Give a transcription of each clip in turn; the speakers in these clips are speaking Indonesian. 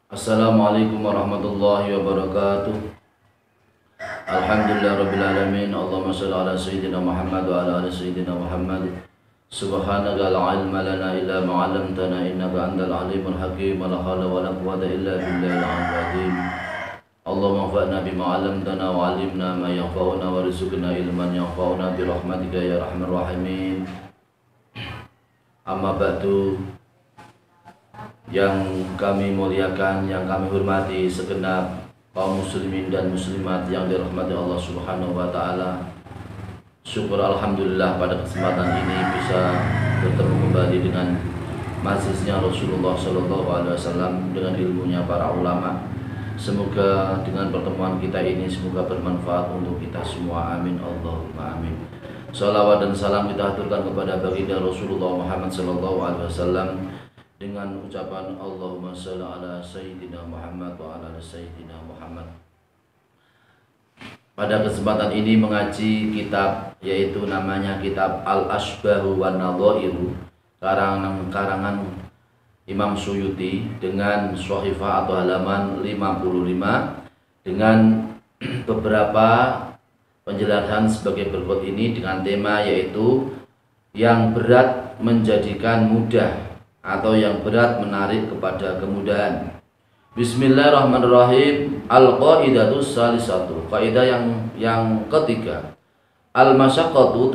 Assalamualaikum warahmatullahi wabarakatuh. Alhamdulillah rabbil alamin. Allahumma shalli ala sayyidina Muhammad wa ala ali sayyidina Muhammad. Subhanaka la ilma lana illa ma 'allamtana innaka antal alimul hakim. La haula wa la quwwata illa billahil azim. Allahumma anfa'na bima 'allamtana wa 'allimna ma yanfa'una warzuqna ilman yanfa'una bi rahmatika ya arhamar rahimin. Amma ba'du. Yang kami muliakan, yang kami hormati segenap kaum muslimin dan muslimat yang dirahmati Allah Subhanahu wa taala. Syukur alhamdulillah pada kesempatan ini bisa bertemu kembali dengan majlisnya Rasulullah sallallahu alaihi wasallam dengan ilmunya para ulama. Semoga dengan pertemuan kita ini semoga bermanfaat untuk kita semua. Amin Allahumma amin. Salawat dan salam kita aturkan kepada baginda Rasulullah Muhammad sallallahu alaihi wasallam dengan ucapan Allahumma shalli ala sayyidina Muhammad wa ala sayyidina Muhammad. Pada kesempatan ini mengaji kitab yaitu namanya kitab Al-Ashbahu wan Nadhairu karangan Imam Suyuti dengan shahifah atau halaman 55 dengan beberapa penjelasan sebagai berikut ini dengan tema yaitu yang berat menjadikan mudah atau yang berat menarik kepada kemudahan. Bismillahirrahmanirrahim. Al-qaidatus salisatu. Kaidah yang ketiga. Al-masyaqqatu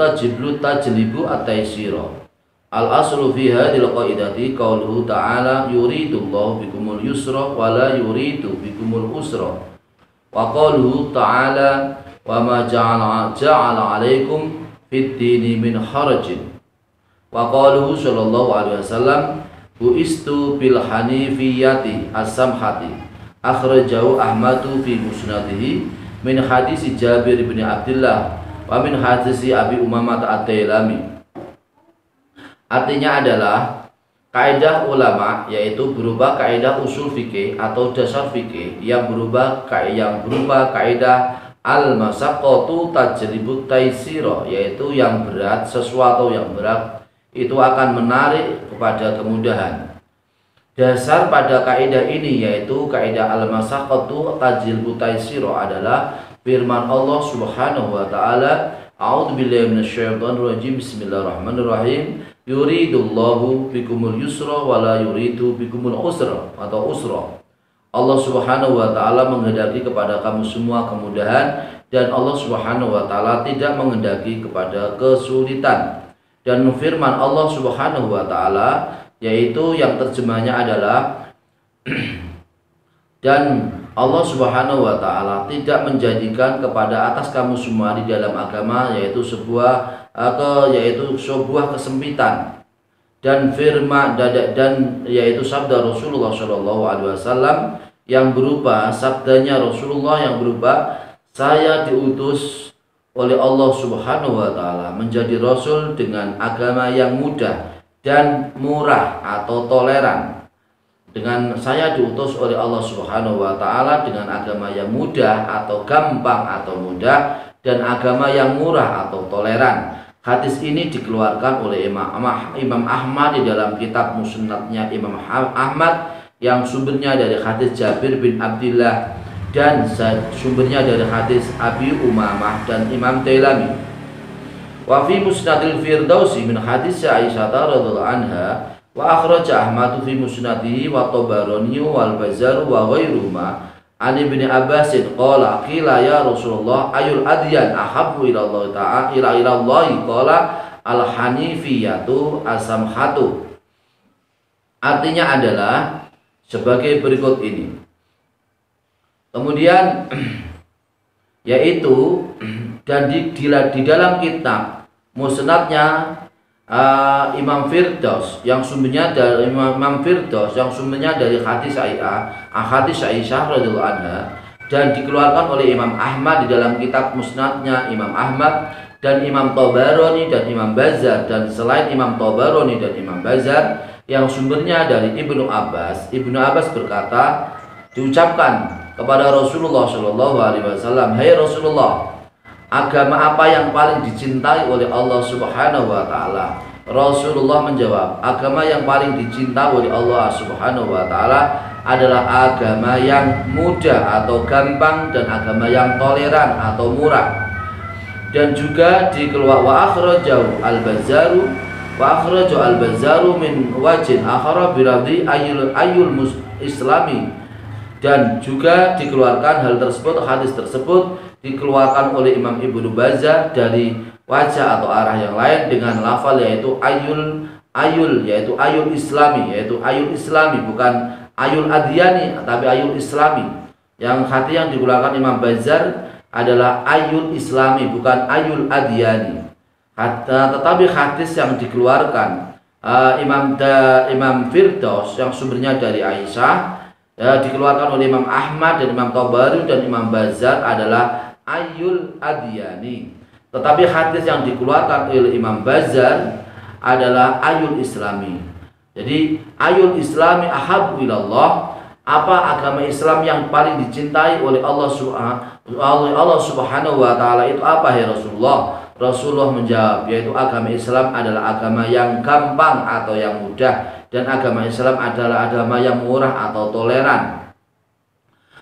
tajlibu at-taysira. Al-aslu fi hadhil qaidati qauluhu ta'ala yuridullahu bikumul yusra wa la yuridu bikumul usra. Wa qauluhu ta'ala wa ma ja'ala 'alaikum fid dini min harajin. Wa qaluhu sallallahu alaihi wasallam buistu bil hanifiyati as-samhati akhrajahu Ahmadu fi musnadihi min hadis Jabir bin Abdullah wa min hadis Abi Umamah at-Tailami. Artinya adalah kaidah ulama yaitu berupa kaidah usul fikih atau dasar fikih yang berupa kaidah al-masyaqqatu tajlibut taysira, yaitu yang berat, sesuatu yang berat itu akan menarik kepada kemudahan. Dasar pada kaidah ini yaitu kaidah al-masyaqqatu tajlibut taysira adalah firman Allah Subhanahu wa taala, a'udzubillahi minasyaitonir rajim, bismillahirrahmanirrahim, yuridullahu bikumul yusra wa la yuridu bikumul usra atau usra. Allah Subhanahu wa taala menghendaki kepada kamu semua kemudahan dan Allah Subhanahu wa taala tidak menghendaki kepada kesulitan. Dan firman Allah Subhanahu wa taala yaitu yang terjemahnya adalah dan Allah Subhanahu wa taala tidak menjadikan kepada atas kamu semua di dalam agama yaitu sebuah kesempitan. Dan firman dan yaitu sabda Rasulullah Shallallahu alaihi wasallam yang berupa sabdanya Rasulullah yang berupa saya diutus oleh Allah Subhanahu wa taala menjadi rasul dengan agama yang mudah dan murah atau toleran. Dengan saya diutus oleh Allah Subhanahu wa taala dengan agama yang mudah atau gampang atau mudah dan agama yang murah atau toleran. Hadis ini dikeluarkan oleh Imam Ahmad di dalam kitab Musnadnya Imam Ahmad yang sumbernya dari hadis Jabir bin Abdullah dan sumbernya dari hadis Abi Umamah dan Imam Tailami. Wa fi musnadil Firdausi min hadis Aisyah radhiyallahu anha wa akhraja Ahmad fi musnadihi wa Tabarani wal Bazzar wa ghairuhuma an Ibnu Abbas qala qila ya Rasulullah ayul adyan ahabbu ila Allah ta'ala ila Allah qala al hanifiyatu as-samhatu. Artinya adalah sebagai berikut ini. Kemudian yaitu dan di dalam kitab musnadnya Imam Firdaus yang sumbernya dari Imam Firdaus yang sumbernya dari hadis Aisyah radhiyallahu anha dan dikeluarkan oleh Imam Ahmad di dalam kitab musnadnya Imam Ahmad dan Imam Tabarani dan Imam Bazzar, dan selain Imam Tabarani dan Imam Bazzar yang sumbernya dari Ibnu Abbas. Ibnu Abbas berkata diucapkan kepada Rasulullah Shallallahu alaihi wasallam, "Hai Rasulullah, agama apa yang paling dicintai oleh Allah Subhanahu wa taala?" Rasulullah menjawab, agama yang paling dicintai oleh Allah Subhanahu wa taala adalah agama yang mudah atau gampang dan agama yang toleran atau murah. Dan juga dikeluarkan wa akhrajahu al-Bazzaru min wajhin akhara biradi ayul islami, dan juga dikeluarkan hal tersebut, hadis tersebut dikeluarkan oleh Imam Ibnu Bazzar dari wajah atau arah yang lain dengan lafal yaitu ayul islami, bukan ayul adyani tapi ayul islami. Yang hadis yang dikeluarkan Imam Bazzar adalah ayul islami, bukan ayul adyani. Tetapi hadis yang dikeluarkan Imam Firdaus yang sumbernya dari Aisyah dikeluarkan oleh Imam Ahmad dan Imam Tabari dan Imam Bazzar adalah ayul adyani. Tetapi hadis yang dikeluarkan oleh Imam Bazzar adalah ayul islami. Jadi ayul islami ahabbu ilallah, apa agama Islam yang paling dicintai oleh Allah Subhanahu wa taala itu apa ya Rasulullah? Rasulullah menjawab, yaitu agama Islam adalah agama yang gampang atau yang mudah, dan agama Islam adalah agama yang murah atau toleran.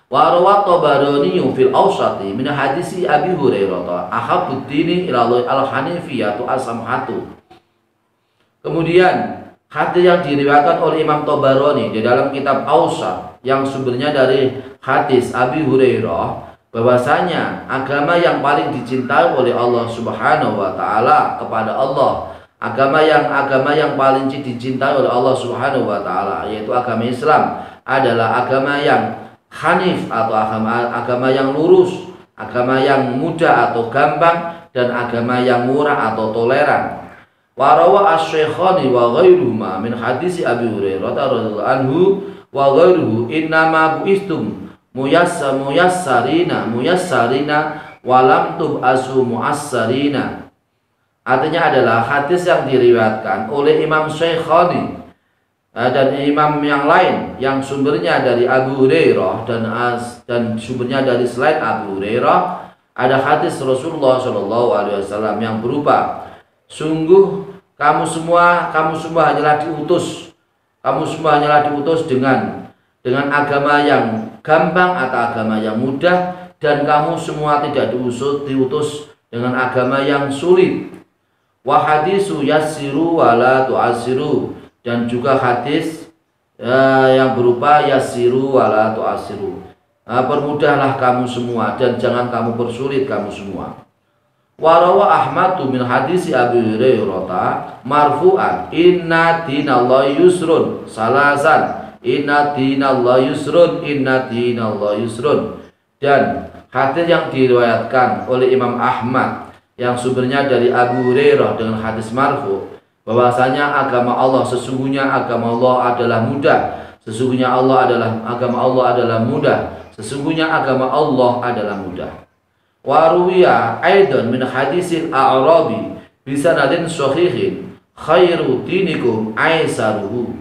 Wa rawat Tabarani fil Awsati min hadisi Abi Hurairah ahabbud dini ila al-hanifiyatu as-samhatu. Kemudian hadis yang diriwayatkan oleh Imam Tabarani di dalam kitab Awsat yang sumbernya dari hadis Abi Hurairah, bahwasanya agama yang paling dicintai oleh Allah Subhanahu wa taala kepada Allah, agama yang paling dicintai oleh Allah Subhanahu wa taala yaitu agama Islam adalah agama yang hanif atau agama yang lurus, agama yang mudah atau gampang, dan agama yang murah atau toleran. Wa rawa asy-Syaikhani wa ghairuhuma min hadisi Abi Hurairah radhiyallahu anhu wa ghairuhu innama buistum muyassarina walam tub'asu muassarina. Artinya adalah hadis yang diriwayatkan oleh Imam Syaikhani dan imam yang lain yang sumbernya dari Abu Hurairah dan sumbernya dari selain Abu Hurairah. Ada hadis Rasulullah SAW yang berupa, sungguh kamu semua hanyalah diutus dengan agama yang gampang atau agama yang mudah, dan kamu semua tidak diutus dengan agama yang sulit. Wa hadisu yassiru wa la tu'assiru, dan juga hadis yang berupa yassiru wa la tu'assiru, permudahlah kamu semua dan jangan kamu persulit kamu semua. Wa rawa Ahmad min hadisi Abi Hurairah marfu'an inna dinallahi yusrun salasan inna dinallahi yusrun inna dinallahi yusrun. Dan hadis yang diriwayatkan oleh Imam Ahmad yang sumbernya dari Abu Hurairah dengan hadis marfu, bahwasanya agama Allah, sesungguhnya agama Allah adalah mudah, sesungguhnya agama Allah adalah mudah, sesungguhnya agama Allah adalah mudah. Wa ruwiya aidan min hadisil a'rabi bi sanadin sahihin khairu dinikum aisaruhu.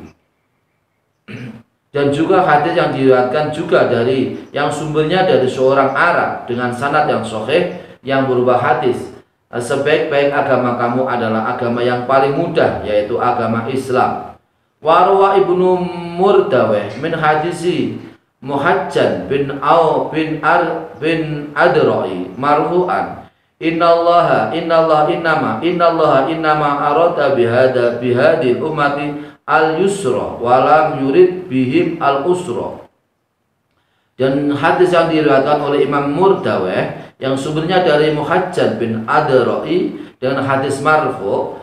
Dan juga hadis yang diriwayatkan juga dari yang sumbernya dari seorang Arab dengan sanad yang sahih yang berupa hadis, sebaik-baik agama kamu adalah agama yang paling mudah, yaitu agama Islam. Wa rawa Ibnu Murdaweh min hadisi Muhajjan bin Adrai marfu'an innallaha innama arada bihadil ummati al-yusra wa lam yurid bihim al-usra. Dan hadis yang diriwayatkan oleh Imam Murdaweh yang sumbernya dari Muhajjan bin Adrai dengan hadis marfu,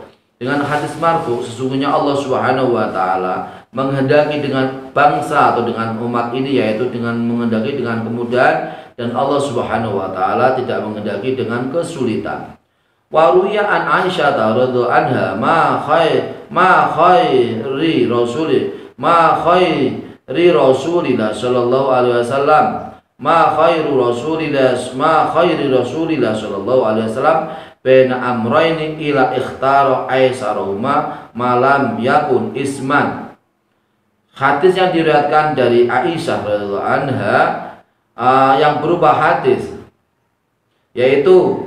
sesungguhnya Allah Subhanahu wa taala menghendaki dengan bangsa atau dengan umat ini, yaitu dengan menghendaki dengan kemudahan, dan Allah Subhanahu wa taala tidak menghendaki dengan kesulitan. Wa ruwiya an Aisyah radhiyallahu anha ma khairi Rasulillah sallallahu alaihi wasallam ma khairi Rasulillah sallallahu alaihi wasallam baina amrayni ila ikhtara aisarahuma malam yakun isman. Hadis yang diriwayatkan dari Aisyah radhiyallahu anha yang berupa hadis yaitu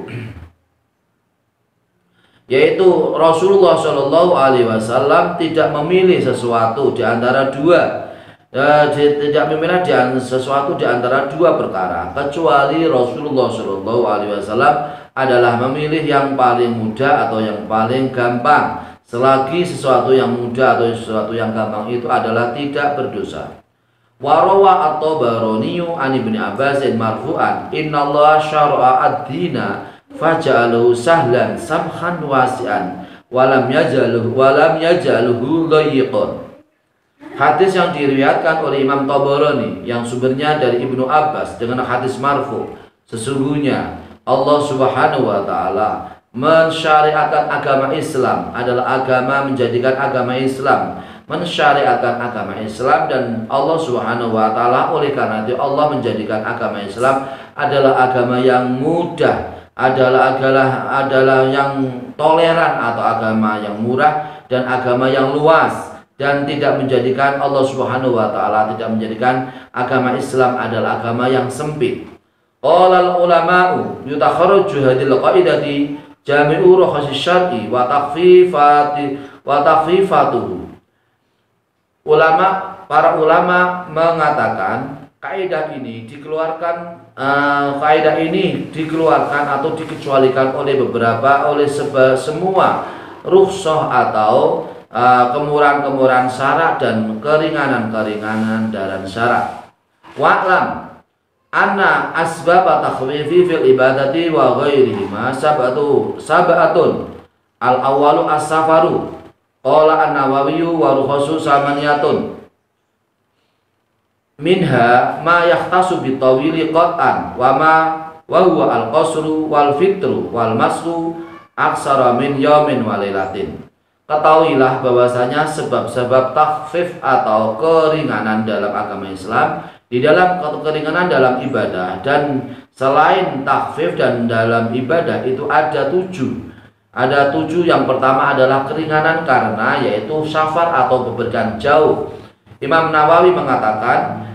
Rasulullah Shallallahu Alaihi Wasallam tidak memilih sesuatu di antara dua, tidak memilah sesuatu di antara dua perkara kecuali Rasulullah Shallallahu Alaihi Wasallam adalah memilih yang paling mudah atau yang paling gampang. Selagi sesuatu yang mudah atau sesuatu yang gampang itu adalah tidak berdosa. Warawa atau baroniyu an ibni Abbasin marfu'an innallaha syara'a ad-dina faja'alahu sahlan samhan wasi'an walam yaj'aluhu dhayyiqan. Hadis yang diriwayatkan oleh Imam Tabarani yang sumbernya dari Ibnu Abbas dengan hadis marfu, sesungguhnya Allah Subhanahu wa taala mensyariatkan agama Islam adalah agama menjadikan agama Islam, mensyariatkan agama Islam, dan Allah Subhanahu wa taala oleh karena itu Allah menjadikan agama Islam adalah agama yang mudah, adalah yang toleran atau agama yang murah dan agama yang luas, dan tidak menjadikan Allah Subhanahu wa taala tidak menjadikan agama Islam adalah agama yang sempit. Qala ulama'u yutakharraju hadhil qaidati jami'u rukhasi syar'i wa takhfifatuhu. Para ulama mengatakan kaidah ini dikeluarkan atau dikecualikan oleh semua rukhsah atau kemurahan-kemurahan syarat dan keringanan-keringanan dalam syarat. Wa'lam anna asbab takhfifi fil ibadati wa ghairihima sab'atun al-awwalu as-safaru qala an-Nawawi wa rukhasu samaniyatun minha ma yahtasu bitawili qat'an wa huwa al-qasru wal fitru wal masru aksara min yaumin wa lailatin. Ketahuilah bahwasanya sebab-sebab takhfif atau keringanan dalam agama Islam, di dalam keringanan dalam ibadah, dan selain takhfif dan dalam ibadah itu ada tujuh. Ada tujuh. Yang pertama adalah keringanan karena yaitu safar atau bepergian jauh. Imam Nawawi mengatakan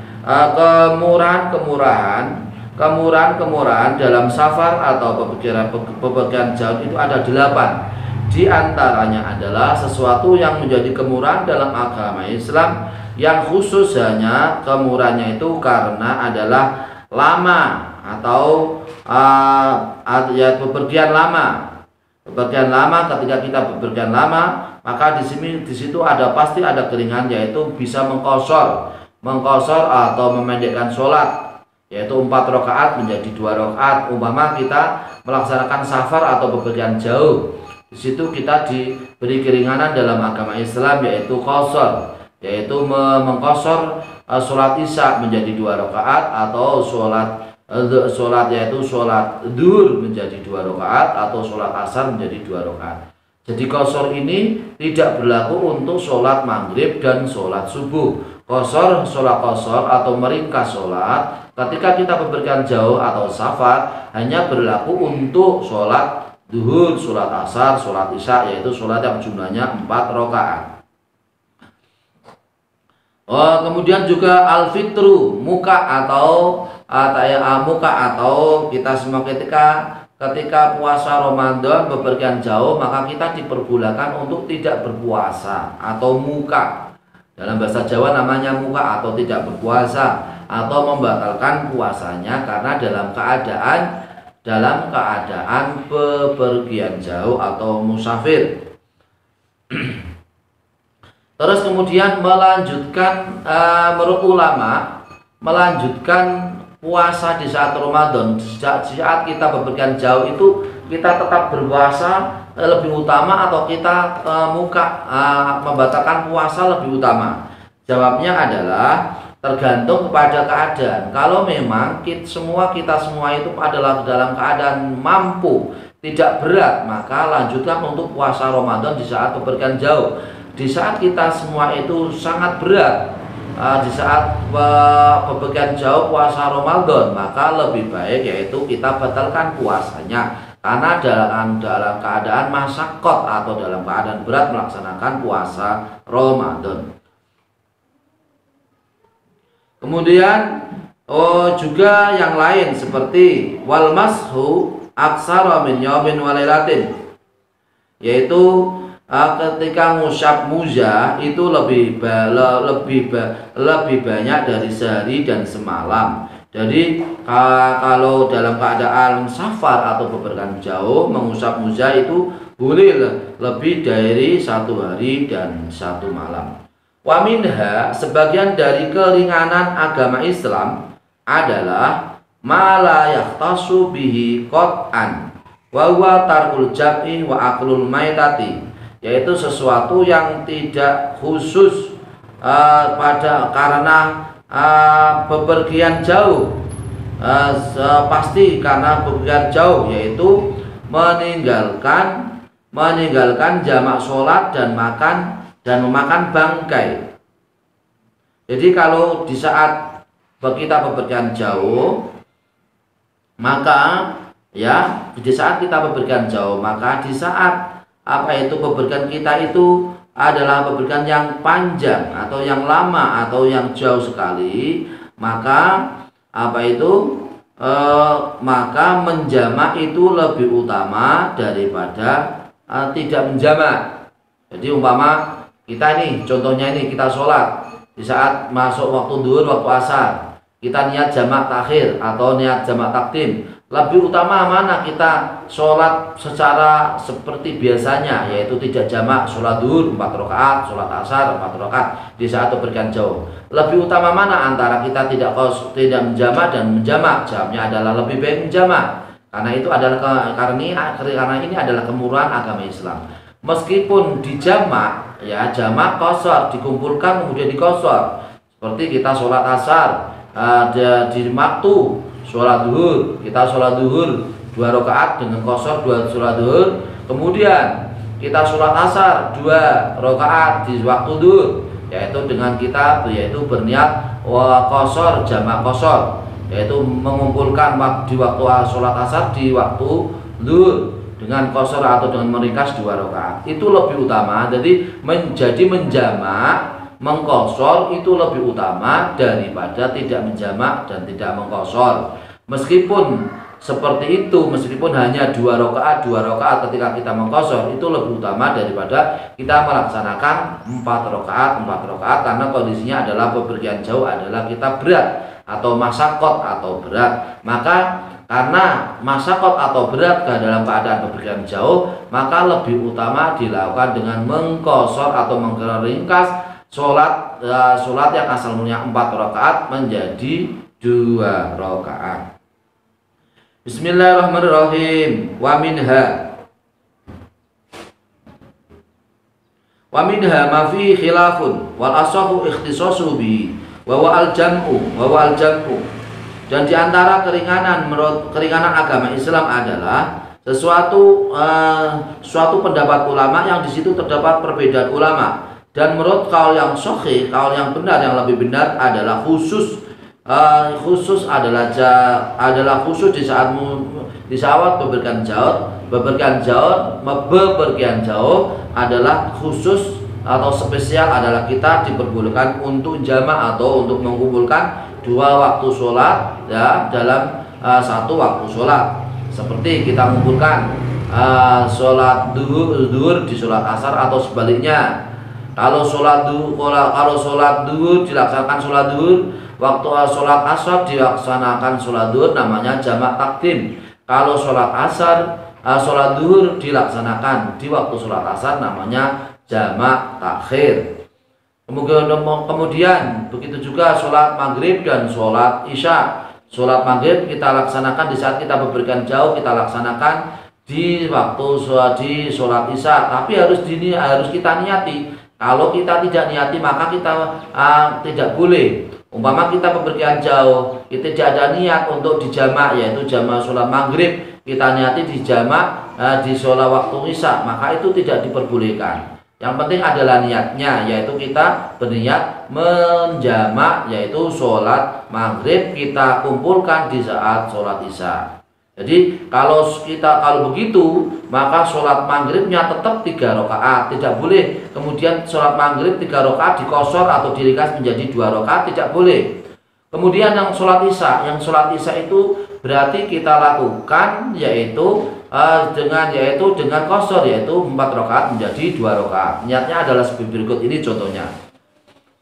kemurahan dalam safar atau bepergian jauh itu ada 8. Di antaranya adalah sesuatu yang menjadi kemurahan dalam agama Islam yang khusus hanya kemurahannya itu karena adalah lama atau bepergian lama. Bepergian lama, ketika kita bepergian lama, maka di situ pasti ada keringan, yaitu bisa mengqashar atau memendekkan sholat, yaitu 4 rakaat menjadi 2 rakaat. Umpama kita melaksanakan safar atau bepergian jauh, di situ kita diberi keringanan dalam agama Islam, yaitu qashar, yaitu mengqashar sholat isya menjadi 2 rakaat atau sholat yaitu sholat duhur menjadi 2 rakaat atau sholat asar menjadi 2 rakaat. Jadi qashar ini tidak berlaku untuk sholat maghrib dan sholat subuh. Sholat qashar atau meringkas sholat ketika kita bepergian jauh atau safar hanya berlaku untuk sholat duhur, sholat asar, sholat isya, yaitu sholat yang jumlahnya 4 rakaat. Kemudian juga al-fitru, muka atau kita semua ketika puasa Ramadan bepergian jauh, maka kita diperbolehkan untuk tidak berpuasa atau muka. Dalam bahasa Jawa namanya muka atau tidak berpuasa atau membatalkan puasanya karena dalam keadaan bepergian jauh atau musafir. Terus kemudian melanjutkan menurut ulama melanjutkan puasa di saat Ramadan, saat kita bepergian jauh itu kita tetap berpuasa lebih utama atau kita membatalkan puasa lebih utama? Jawabnya adalah tergantung kepada keadaan. Kalau memang kita semua itu adalah dalam keadaan mampu, tidak berat, maka lanjutkan untuk puasa Ramadan di saat bepergian jauh. Di saat kita semua itu sangat berat, di saat bepergian jauh puasa Ramadan, maka lebih baik yaitu kita batalkan puasanya karena dalam keadaan masyaqat atau dalam keadaan berat melaksanakan puasa Ramadan. Kemudian juga yang lain seperti wal mashu aksara min yaumin wa lailatin, yaitu ketika ngusap muza itu lebih banyak dari sehari dan semalam. Jadi kalau dalam keadaan safar atau bepergian jauh mengusap muza itu boleh lebih dari 1 hari dan 1 malam. Wa minha, sebagian dari keringanan agama Islam adalah ma la yahtasu bihi qat'an wa huwa tarkul jam'i wa aklul maitati, yaitu sesuatu yang tidak khusus karena bepergian jauh, pasti karena bepergian jauh, yaitu meninggalkan jamak sholat dan memakan bangkai. Jadi kalau di saat kita bepergian jauh, maka di saat kita bepergian jauh, maka di saat bepergian kita itu adalah bepergian yang panjang atau yang lama atau yang jauh sekali, maka maka menjamak itu lebih utama daripada tidak menjamak. Jadi umpama kita ini, contohnya ini kita sholat di saat masuk waktu duhur, waktu asar, kita niat jamak takhir atau niat jamak takdim, lebih utama mana kita sholat secara seperti biasanya, yaitu tidak jamak, sholat duhur 4 rakaat, sholat asar 4 rakaat di saat bepergian jauh. Lebih utama mana antara kita tidak menjamak dan menjamak? Jawabnya adalah lebih baik menjamak, karena itu adalah karena ini adalah kemurahan agama Islam. Meskipun dijamak, jamak qashar, dikumpulkan kemudian dikosor, seperti kita sholat asar di waktu sholat duhur, kita sholat duhur 2 rakaat dengan qashar 2 sholat duhur, kemudian kita sholat asar 2 rakaat di waktu duhur, yaitu dengan kita berniat qashar jamak qashar, yaitu mengumpulkan di waktu sholat asar di waktu duhur dengan qashar atau dengan meringkas 2 rakaat, itu lebih utama. Jadi menjamak, mengqashar itu lebih utama daripada tidak menjamak dan tidak mengqashar. Meskipun seperti itu, meskipun hanya 2 rakaat ketika kita mengqashar, itu lebih utama daripada kita melaksanakan 4 rakaat, karena kondisinya adalah bepergian jauh, adalah kita berat atau masyaqat atau berat. Maka karena masyaqat atau berat dalam keadaan bepergian jauh, maka lebih utama dilakukan dengan mengqashar atau mengringkas sholat yang asalnya 4 rakaat menjadi 2 rakaat. Bismillahirrahmanirrahim. Wa minha ma fi khilafun wal asahu ikhtisasu bihi wa al jam'u. Dan di antara keringanan agama Islam adalah suatu pendapat ulama yang di situ terdapat perbedaan ulama, dan menurut kaul yang sahih, kaul yang benar, yang lebih benar adalah khusus di saat bepergian jauh adalah khusus atau spesial, adalah kita diperbolehkan untuk jamak atau untuk mengumpulkan 2 waktu sholat dalam 1 waktu sholat, seperti kita mengumpulkan sholat duhur di sholat asar atau sebaliknya. Kalau sholat duhur dilaksanakan sholat duhur, waktu sholat asar dilaksanakan sholat duhur, namanya jamak takdim. Kalau sholat duhur dilaksanakan di waktu sholat asar, namanya jamak takhir. Kemudian begitu juga sholat maghrib dan sholat isya. Sholat maghrib kita laksanakan di saat kita bepergian jauh, kita laksanakan di waktu sholat isya, tapi harus kita niati. Kalau kita tidak niati, maka kita tidak boleh. Umpama kita bepergian jauh, kita tidak ada niat untuk dijamak, yaitu jamak sholat maghrib, kita niati dijamak di sholat waktu isya, maka itu tidak diperbolehkan. Yang penting adalah niatnya, yaitu kita berniat menjamak, yaitu sholat maghrib kita kumpulkan di saat sholat isya. Jadi kalau begitu, maka sholat maghribnya tetap 3 rakaat, tidak boleh kemudian sholat maghrib 3 rakaat dikosor atau diringkas menjadi 2 rakaat, tidak boleh. Kemudian yang sholat isya itu berarti kita lakukan, yaitu dengan qasar, yaitu 4 rakaat menjadi 2 rakaat. Niatnya adalah seperti berikut, ini contohnya.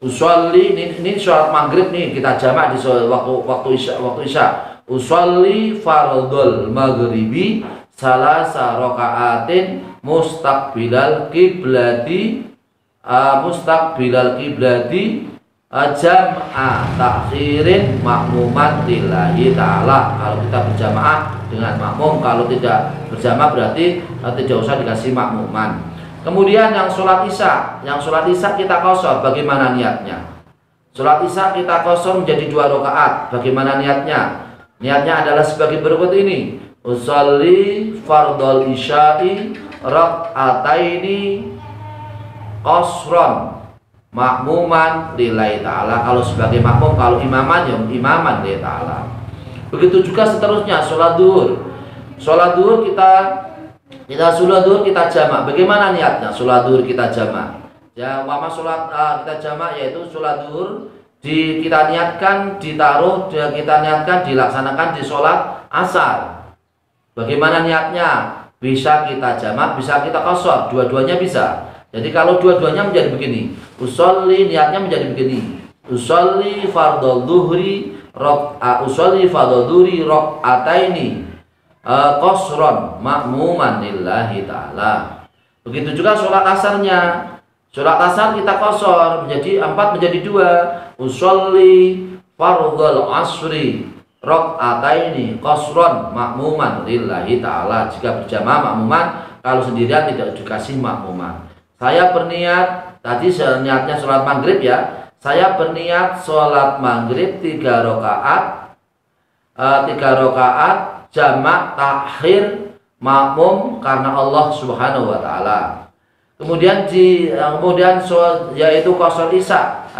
Usolli, ini sholat maghrib nih, kita jamak di waktu isya. Usolli fardhul maghribi salasa rakaatin mustaqbilal kiblati jam'a takhirin makmuman lillahi ta'ala. Kalau kita berjamaah dengan makmum, kalau tidak berjamaah berarti tidak usah dikasih makmuman. Kemudian yang sholat isya kita qashar, bagaimana niatnya? Sholat isya kita qashar menjadi 2 rakaat, bagaimana niatnya? Niatnya adalah sebagai berikut ini. Usolli fardhol isya'i rak'ataini qasron makmuman lillahi ta'ala. Kalau sebagai makmum, kalau imaman ya imaman lillahi ta'ala. Begitu juga seterusnya sholat duhur. Sholat duhur kita jamak. Bagaimana niatnya? Sholat duhur kita jamak. Ya, umpama sholat kita jamak, yaitu sholat duhur kita niatkan dilaksanakan di sholat asar. Bagaimana niatnya? Bisa kita jamak, bisa kita qashar, dua-duanya bisa. Jadi kalau dua-duanya menjadi begini, usolli niatnya menjadi begini. Usolli fardhol dhuhri rak'ataini qasron makmuman lillahi ta'ala. Begitu juga sholat asarnya. Sholat asar kita qashar menjadi 4 menjadi 2. Usolli fardhol asri rak'ataini qasron makmuman lillahi ta'ala. Jika berjamaah makmuman, kalau sendirian tidak dikasih makmuman. Saya berniat, tadi niatnya sholat maghrib ya. Saya berniat sholat maghrib 3 rakaat jamak takhir makmum karena Allah Subhanahu wa taala. Kemudian yaitu qashar isya.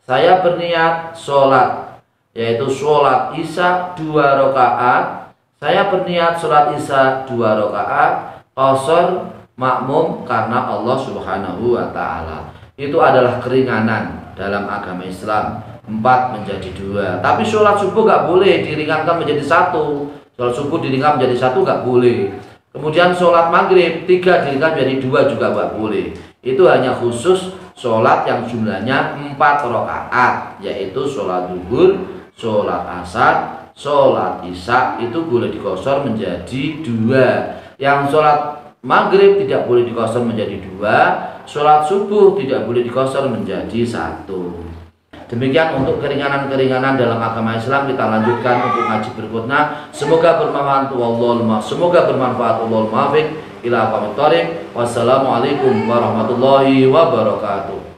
Saya berniat sholat, yaitu sholat isya 2 rakaat. Saya berniat sholat isya 2 rakaat qashar makmum karena Allah Subhanahu wa ta'ala. Itu adalah keringanan dalam agama Islam. 4 menjadi 2. Tapi sholat subuh gak boleh diringankan menjadi 1. Sholat subuh diringankan menjadi 1 gak boleh. Kemudian sholat maghrib 3 diringankan menjadi 2 juga gak boleh. Itu hanya khusus sholat yang jumlahnya 4 rakaat, yaitu sholat duhur, sholat asar, sholat isya, itu boleh diqashar menjadi 2. Yang sholat maghrib tidak boleh diqashar menjadi 2, sholat subuh tidak boleh diqashar menjadi 1. Demikian untuk keringanan-keringanan dalam agama Islam. Kita lanjutkan untuk ngaji berikutnya. Semoga bermanfaat. Wallahul muwaffiq ila aqwamit thoriq. Wassalamualaikum warahmatullahi wabarakatuh.